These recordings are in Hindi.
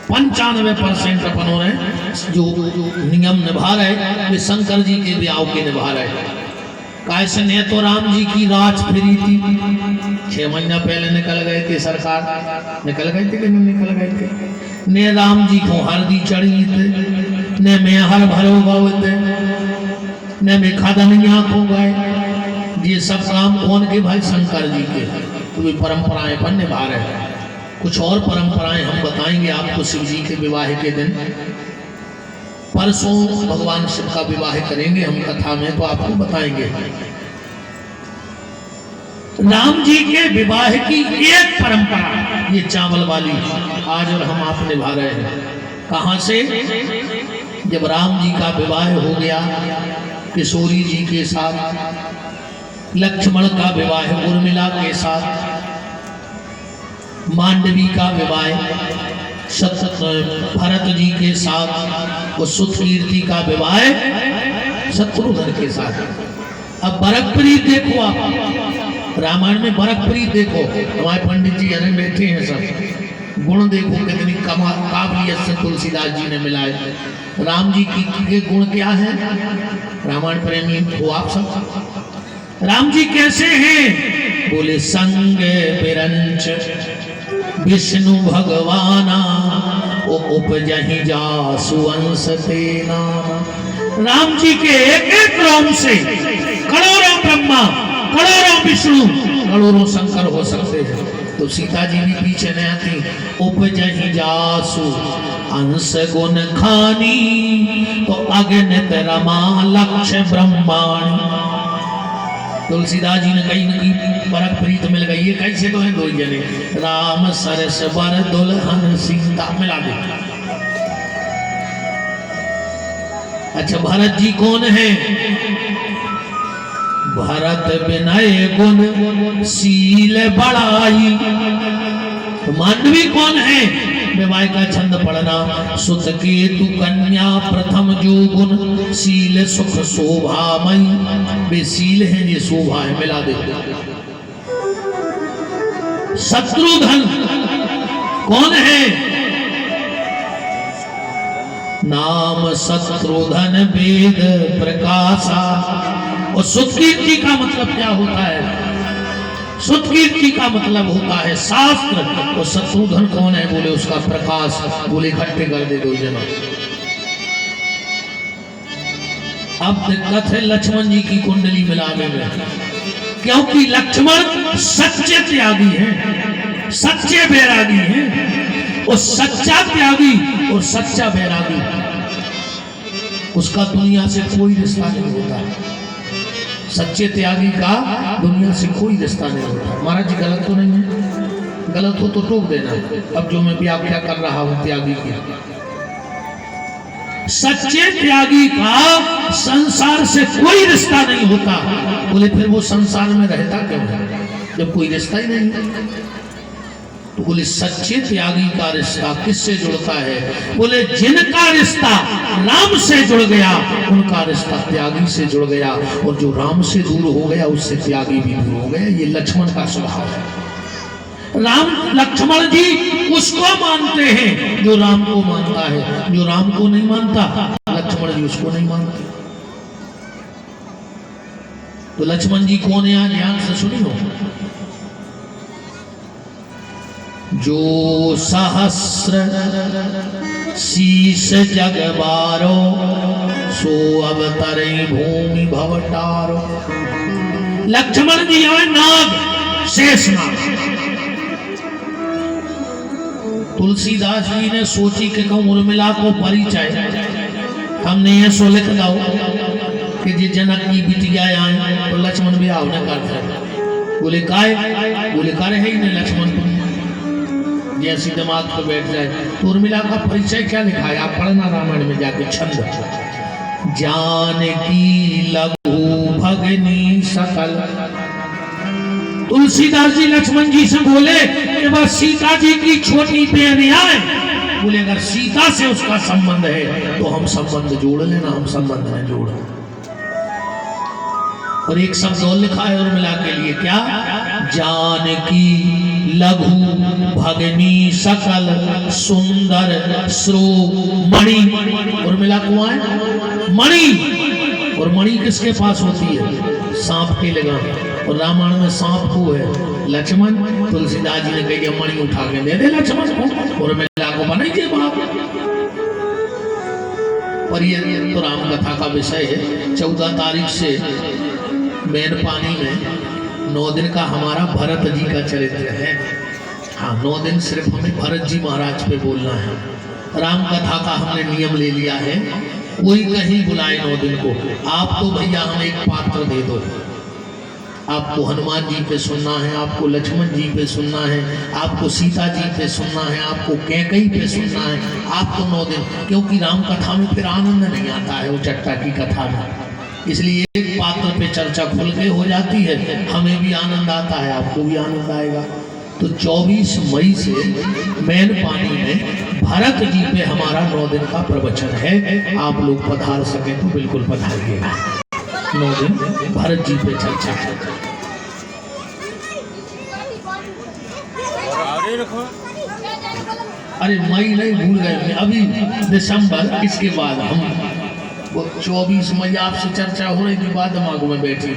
95% अपनों ने जो नियम निभा रहे वे शंकर जी के ब्याह के निभा रहे। कैसे ने तो राम जी की राज फिरी थी, 6 महीना पहले निकल गए थे, सरकार निकल गए थे कि नहीं निकल गए थे। ने राम जी को हरदी चढ़ी थे, ने में हर भरो गए थे, ने में खदनिया को गए। ये सब काम कौन के भाई? शंकर जी के। तो वे परंपराएं पर निभा रहे हैं। कुछ और परंपराएं हम बताएंगे आपको शिव जी के विवाह के दिन। परसों भगवान शिव का विवाह करेंगे हम कथा में, तो आपको बताएंगे। राम जी के विवाह की एक परंपरा ये चावल वाली आज और हम आप निभा रहे हैं। कहां से? जब राम जी का विवाह हो गया किशोरी जी के साथ, लक्ष्मण का विवाह उर्मिला के साथ, मांडवी का विवाह भरत जी के साथ, और सुतकीर्ति का विवाह शत्रुघ्न के साथ। अब बरकप्रीत देखो, आप रामायण में बरकप्रीत देखो, हमारे पंडित जी अरे बैठे हैं सब, गुण देखो कितनी काबिलियत से तुलसीदास जी ने मिलाए। राम जी के गुण क्या है? रामायण प्रेमी हो आप सब। राम जी कैसे हैं? बोले संग बिरंच विष्णु भगवाना उपजहि जासु अंश तेना। राम जी के एक एक रोम से करोड़ों ब्रह्मा, करोड़ों विष्णु, करोड़ों शंकर हो सकते हैं। तो सीता जी भी पीछे नहीं आती। उपजहि जासु अंश गुण खानी, तो अगणित रमा लक्ष्य ब्रह्माणी। तुलसीदास जी ने कही न की बरक प्रीत मिल गई। ये कैसे तो है दो जने, राम सरस बर दुल्हन सीता, मिला दे। अच्छा भरत जी कौन है? भरत विनय गुण शील बड़ाई। मांडवी कौन है? विवाह का छंद पढ़ना। सुत केतु कन्या प्रथम जो गुण शील सुख शोभामयी। वे शील है, ये शोभा है, मिला दे। शत्रुघ्न कौन है? नाम शत्रुघ्न वेद प्रकाशा। और सुतकीर्ति का मतलब क्या होता है? सुतकीर्ति का मतलब होता है शास्त्र। और शत्रुघ्न कौन है? बोले उसका प्रकाश। बोले इकट्ठे कर दे दो जना। अब दिक्कत है लक्ष्मण जी की कुंडली मिलाने में, क्योंकि लक्ष्मण सच्चे त्यागी हैं, सच्चे बैरागी हैं। और सच्चा त्यागी और सच्चा बैरागी उसका दुनिया से कोई रिश्ता नहीं होता। सच्चे त्यागी का दुनिया से कोई रिश्ता नहीं होता। महाराज जी गलत तो नहीं है? गलत हो तो टोक देना। अब जो मैं व्याख्या कर रहा हूं त्यागी की, सच्चे त्यागी का संसार से कोई रिश्ता नहीं होता। बोले फिर वो संसार में रहता क्यों है जब कोई रिश्ता ही नहीं है? तो बोले सच्चे त्यागी का रिश्ता किससे जुड़ता है? बोले जिनका रिश्ता राम से जुड़ गया उनका रिश्ता त्यागी से जुड़ गया, और जो राम से दूर हो गया उससे त्यागी भी दूर हो गया। ये लक्ष्मण का स्वभाव है। राम लक्ष्मण जी उसको मानते हैं जो राम को मानता है, जो राम को नहीं मानता लक्ष्मण जी उसको नहीं मानते। तो लक्ष्मण जी कौन है? यहाँ ध्यान से सुनियो। जो सहस्र शीश जगबारो, सो अवतरे भूमि भवटारो। लक्ष्मण जी है नाग, शेष नाग। तुलसीदास जी ने सोची कि कहूं उर्मिला को परिचय हमने ये सो लिख दो कि जी जनक की बिटिया आए तो लक्ष्मण भी आवने करते। बोले काय? बोले करे है ही नहीं लक्ष्मण को, जैसी दिमाग पर बैठ जाए। तो उर्मिला का परिचय क्या लिखा है? आप पढ़ना रामायण में जाके छंद। जानकी लघु भगनी सकल। तुलसीदास जी लक्ष्मण जी से बोले कि बस सीता जी की छोटी बहन आए। बोले अगर सीता से उसका संबंध है तो हम संबंध जोड़ लेना, हम संबंध में जोड़। और एक शब्द और लिखा है उर्मिला के लिए, क्या? जानकी लघु भगनी सकल सुंदर श्रो मणि। उर्मिला कुआं है मणि, और मणि किसके पास होती है? सांप के लगाम। और रामायण में सांप को है लक्ष्मण। तुलसीदास जी ने कही मणि उठा के दे दे लक्ष्मण को, उर्मिला को बनाइए बाप। पर ये तो राम कथा का विषय है। 14 तारीख से मैनपानी में 9 दिन का हमारा भरत जी का चरित्र है। हाँ, 9 दिन सिर्फ हमें भरत जी महाराज पे बोलना है। राम कथा का हमने नियम ले लिया है, कोई कहीं बुलाए 9 दिन को। आप तो भैया हमें एक पात्र दे दो। आपको हनुमान जी पे सुनना है, आपको लक्ष्मण जी पे सुनना है, आपको सीता जी पे सुनना है, आपको कैकई पे सुनना है। आप तो 9 दिन, क्योंकि राम कथा में फिर आनंद नहीं आता है वो चट्टा की कथा में, इसलिए एक पात्र पे चर्चा खुल के हो जाती है, हमें भी आनंद आता है, आपको भी आनंद आएगा। तो 24 मई से मैनपानी में भरत जी पे हमारा 9 दिन का प्रवचन है। आप लोग पधार सके तो बिल्कुल पधारिएगा। 9 दिन भरत जी पे चर्चा है। अरे मई नहीं, भूल गए, अभी दिसंबर, इसके बाद हम वो 24 मई आपसे चर्चा हो रही थी, बाद दिमाग में बैठी।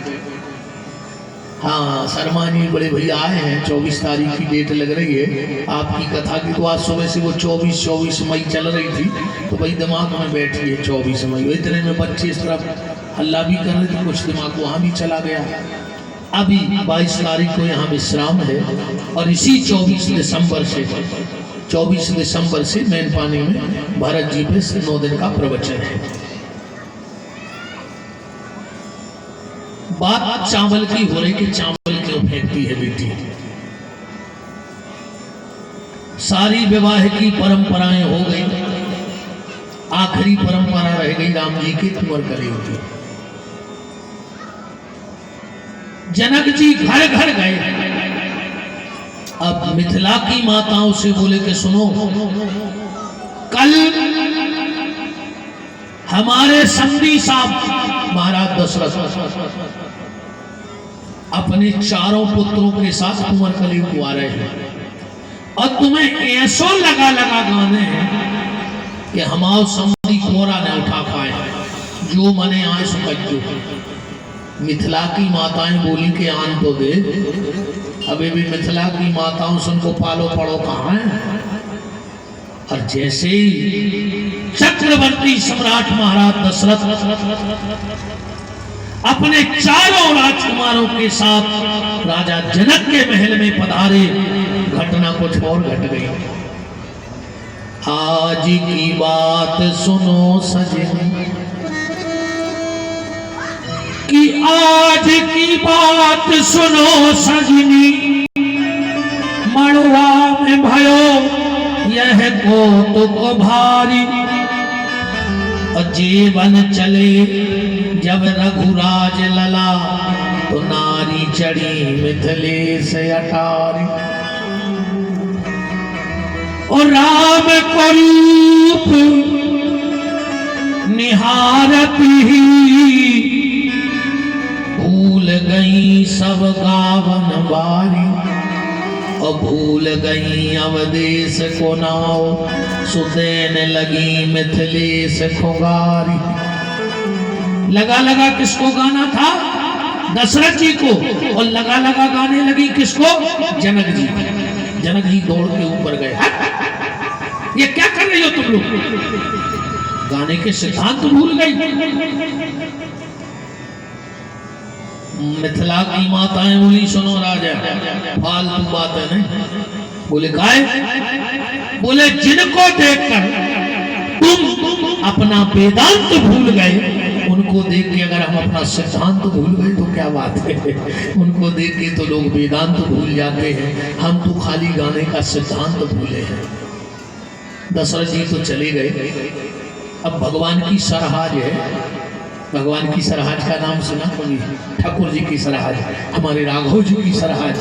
हाँ, शर्मा जी बड़े भैया आए हैं, 24 तारीख की डेट लग रही है आपकी कथा की। तो आज सुबह से वो 24 मई चल रही थी, तो भाई दिमाग में बैठी है 24 मई। इतने में बच्चे इस तरफ हल्ला भी कर रहे थे, कुछ दिमाग वहाँ भी चला गया। अभी 22 तारीख को यहाँ विश्राम है, और इसी 24 दिसंबर से मैनपानी में भरत जी पे 9 दिन का प्रवचन है। बात चावल की हो रही कि चावल क्यों फेंकती है बेटी। सारी विवाह की परंपराएं हो गई, आखिरी परंपरा रह गई राम जी की कुंवर कलयुग की। जनक जी घर घर गए। अब मिथिला की माताओं से बोले कि सुनो, कल हमारे समधी साहब महाराज दशरथ अपने 4 पुत्रों के साथ कुंवर कलयुग को आ रहे हैं, और तुम्हें ऐसो लगा गाने हैं कि हमारे समधी कोरा न उठा पाए, जो मने आए सो कज्जो। मिथिला की माताएं बोली कि आन तो दे। अभी भी मिथिला की माताओं से उनको पालो पड़ो कहाँ है। और जैसे ही चक्रवर्ती सम्राट महाराज दशरथ अपने 4 राजकुमारों के साथ राजा जनक के महल में पधारे, घटना कुछ और घट गई। आज की बात सुनो सजनी, कि आज की बात सुनो सजनी, मड़वा में भयो यह कौतुक भारी। और जीवन चले जब रघुराज लला, तो नारी चढ़ी मिथिलेश अटारी। और राम को रूप निहारत ही, भूल गई सब गावन बारी। और भूल गई अवदेश को नाव, सुदेन लगी मिथिलेश खुगारी। लगा किसको गाना था? दशरथ जी को। और लगा गाने लगी किसको? जनक जी। जनक जी दौड़ के ऊपर गए। ये क्या कर रही हो तुम लोग? गाने के सिद्धांत भूल गई। मिथिला की माताएं बोली सुनो राजा, फालतू बात है नहीं। बोले काय? बोले जिनको देखकर तुम अपना वेदांत भूल गए, उनको देख के अगर हम अपना सिद्धांत भूल गए तो क्या बात है। उनको देख के तो लोग वेदांत भूल जाते हैं, हम तो खाली गाने का सिद्धांत भूले हैं। दशरथ जी तो चले गए। अब भगवान की सरहाज है। भगवान की सरहाज का नाम सुना कभी? ठाकुर जी की सरहाज, हमारे राघव जी की सरहाज।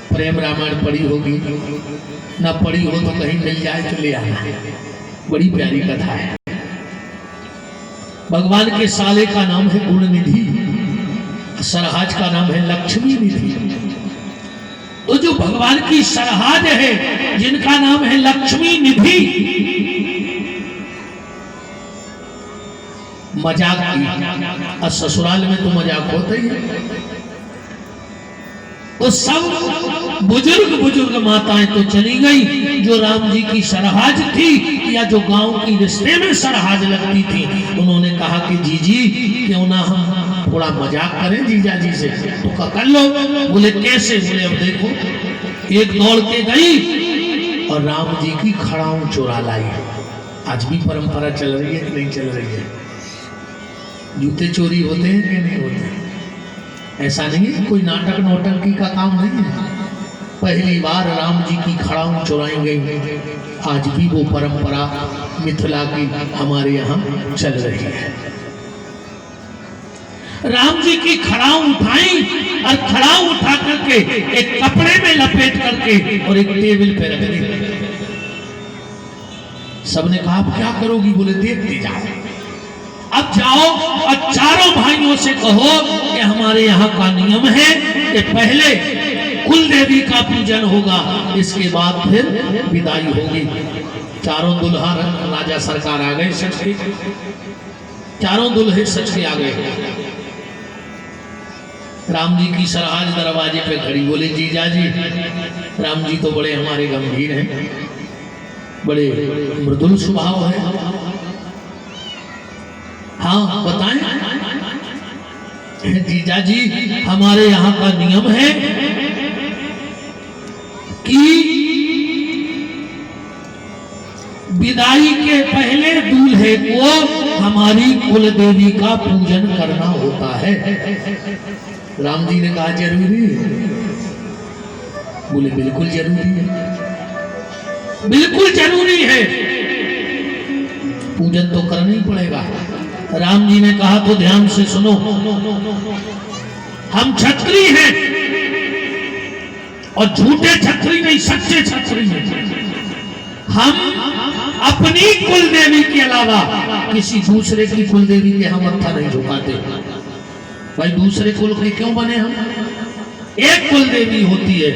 प्रेम रामायण पढ़ी होगी, ना पढ़ी हो तो कहीं मिल जाए तो ले आना, बड़ी प्यारी कथा है। भगवान के साले का नाम है गुण निधि, सरहाज का नाम है लक्ष्मी निधि। तो जो भगवान की सरहाज है, जिनका नाम है लक्ष्मी निधि, मजाक की, और ससुराल में तो मजाक होता ही है। तो सब बुजुर्ग माताएं तो चली गई, जो राम जी की सरहाज थी या जो गांव की रिश्ते में सरहाज लगती थी, उन्होंने कहा कि जीजी क्यों ना हम थोड़ा मजाक करें जीजा जी से, तो कर लो। बोले कैसे? बोले अब देखो, एक दौड़ के गई और राम जी की खड़ाऊं चुरा लाई। आज भी परंपरा चल रही है कि नहीं चल रही है? जूते चोरी होते हैं कि नहीं होते? ऐसा नहीं है, कोई नाटक नौटंकी का काम नहीं है। पहली बार राम जी की खड़ाऊं चुराई गई। आज भी वो परंपरा मिथिला की हमारे यहाँ चल रही है। राम जी की खड़ाऊं उठाई और खड़ाऊं उठा करके एक कपड़े में लपेट करके और एक टेबल पे रख दी। सबने कहा आप क्या करोगी? बोले देखते जाओ। अब जाओ और चारों भाइयों से कहो कि हमारे यहाँ का नियम है कि पहले कुल देवी का पूजन होगा, इसके बाद फिर विदाई होगी। चारों दुल्हा राजा सरकार आ गए, सच के चारों दुल्हे सच के आ गए। राम जी की सरहाज दरवाजे पे खड़ी। बोले जीजा जी, राम जी तो बड़े हमारे गंभीर हैं, बड़े मृदुल स्वभाव है। हाँ बताएं। जीजा जी हमारे यहाँ का नियम है कि विदाई के पहले दूल्हे को हमारी कुल देवी का पूजन करना होता है। राम जी ने कहा जरूरी है? बोले बिल्कुल जरूरी है, बिल्कुल जरूरी है, पूजन तो करना ही पड़ेगा। राम जी ने कहा तो ध्यान से सुनो, हम क्षत्रिय हैं और झूठे क्षत्रिय नहीं, सच्चे क्षत्रिय हैं। हम अपनी कुल देवी के अलावा किसी दूसरे की कुल देवी के हम मत्था नहीं झुकाते। भाई दूसरे कुल के क्यों बने हम? एक कुल देवी होती है।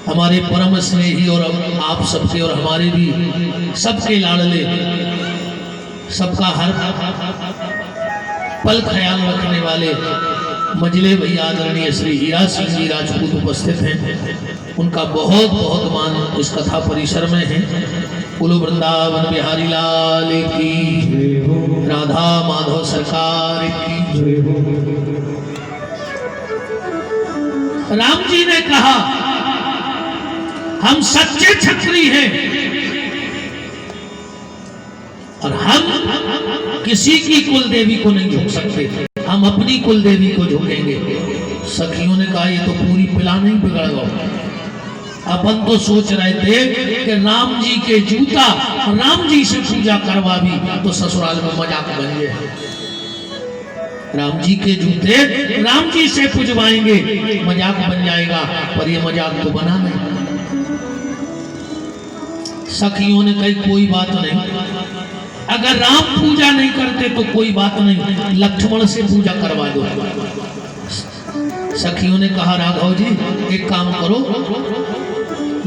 हमारे परम स्नेही और आप सबके और हमारे भी सबके लाडले, सबका हर पल ख्याल रखने वाले मजले भैया आदरणीय श्री हीरा सिंह जी राजपूत उपस्थित हैं। उनका बहुत बहुत मान इस कथा परिसर में है। बोलो वृंदावन बिहारी लाल की, राधा माधव सरकार की। राम जी ने कहा हम सच्चे क्षत्रिय हैं और हम किसी की कुल देवी को नहीं झुक सकते, हम अपनी कुल देवी को झुकेंगे। सखियों ने कहा ये तो पूरी प्लान ही बिगड़ गया। अपन तो सोच रहे थे कि राम जी के जूता राम जी से पूजा करवा भी तो ससुराल में मजाक बन गए। राम जी के जूते राम जी से पूजवाएंगे, मजाक बन जाएगा, पर ये मजाक तो बना नहीं। सखियों ने कही कोई बात नहीं, अगर राम पूजा नहीं करते तो कोई बात नहीं, लक्ष्मण से पूजा करवा दो। सखियों ने कहा राघव जी एक काम करो,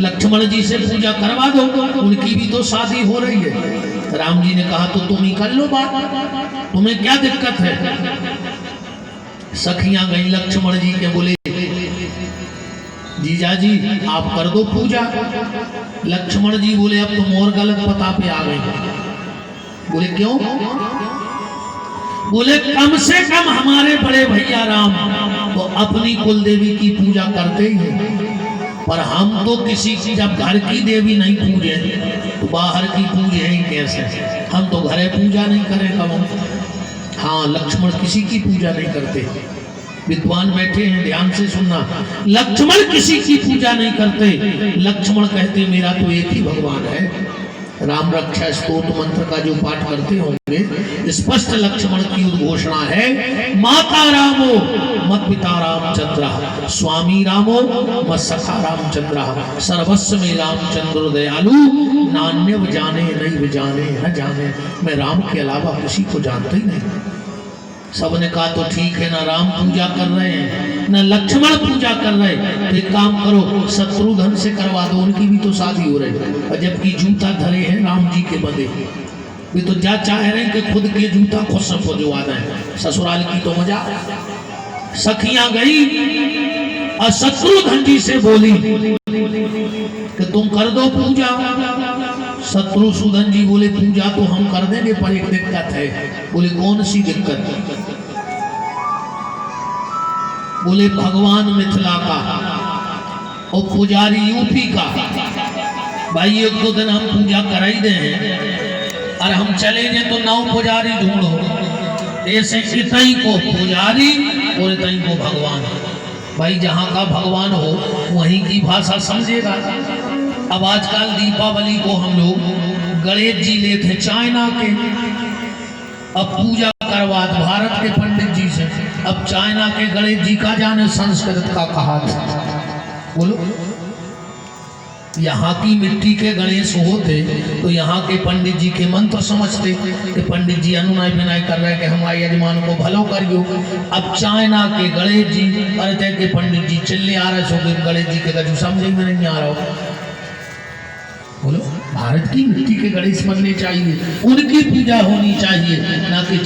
लक्ष्मण जी से पूजा करवा दो, उनकी भी तो शादी हो रही है। राम जी ने कहा तो तुम ही कर लो बात, तुम्हें क्या दिक्कत है? सखियां गई लक्ष्मण जी के, बोले जीजा जी आप कर दो पूजा। लक्ष्मण जी बोले अब तुम और गलत पता पे आ गए। बोले क्यों? बोले कम से कम हमारे बड़े भैया राम तो अपनी कुल देवी की पूजा करते ही हैं, पर हम तो किसी की जब घर की देवी नहीं पूजे तो बाहर की पूजे ही कैसे? हम तो घरे पूजा नहीं करें कब। हाँ लक्ष्मण किसी की पूजा नहीं करते। विद्वान बैठे हैं ध्यान से सुनना, लक्ष्मण किसी की पूजा नहीं करते। लक्ष्मण कहते मेरा तो एक ही भगवान है। राम रक्षा स्तोत्र मंत्र का जो पाठ करते होंगे, स्पष्ट लक्ष्मण की उद्घोषणा है, माता रामो मत पिता रामचंद्र, स्वामी रामो मत सखा रामचंद्र, सर्वस्व में रामचंद्र दयालु, नान्य जाने नहीं जाने न जाने। मैं राम के अलावा किसी को जानता ही नहीं। सबने कहा तो ठीक है ना, राम पूजा कर रहे हैं न लक्ष्मण पूजा कर रहे, तो एक काम करो शत्रुघ्न से करवा दो, उनकी भी तो शादी हो रही। और जबकि जूता धरे हैं राम जी के बदे, वे तो जा चाह रहे हैं कि खुद के जूता खुद से पहुंचवा दें। ससुराल की तो मजा। सखियां गई और शत्रुघ्न जी से बोली कि तुम कर दो पूजा। शत्रुसूदन जी बोले पूजा तो हम कर देंगे, पर एक दिक्कत है। बोले कौन सी दिक्कत? बोले भगवान मिथिला का और पुजारी यूपी का। भाई एक दो दिन हम पूजा कराई दे और हम चले जाए तो 9 पुजारी ढूंढो। ऐसे इतई को पुजारी और इतई को भगवान। भाई जहाँ का भगवान हो वहीं की भाषा समझेगा। अब आजकल दीपावली को हम लोग गणेश जी लेते चाइना के, अब पूजा करवा भारत के पंडित जी से। अब चाइना के गणेश जी का जाने संस्कृत का कहा था। बोलो यहाँ की मिट्टी के गणेश होते तो यहाँ के पंडित जी के मंत्र समझते कि पंडित जी अनुनय विनय कर रहे हैं कि हमारे यजमान को भलो करियो। अब चाइना के गणेश जी अरे के पंडित जी चिल्ले आ रहे सो गणेश जी के गजू समझे में नहीं आ रहा हो। बोलो भारत की मिट्टी के गणेश बनने चाहिए, उनकी पूजा होनी चाहिए, ना कि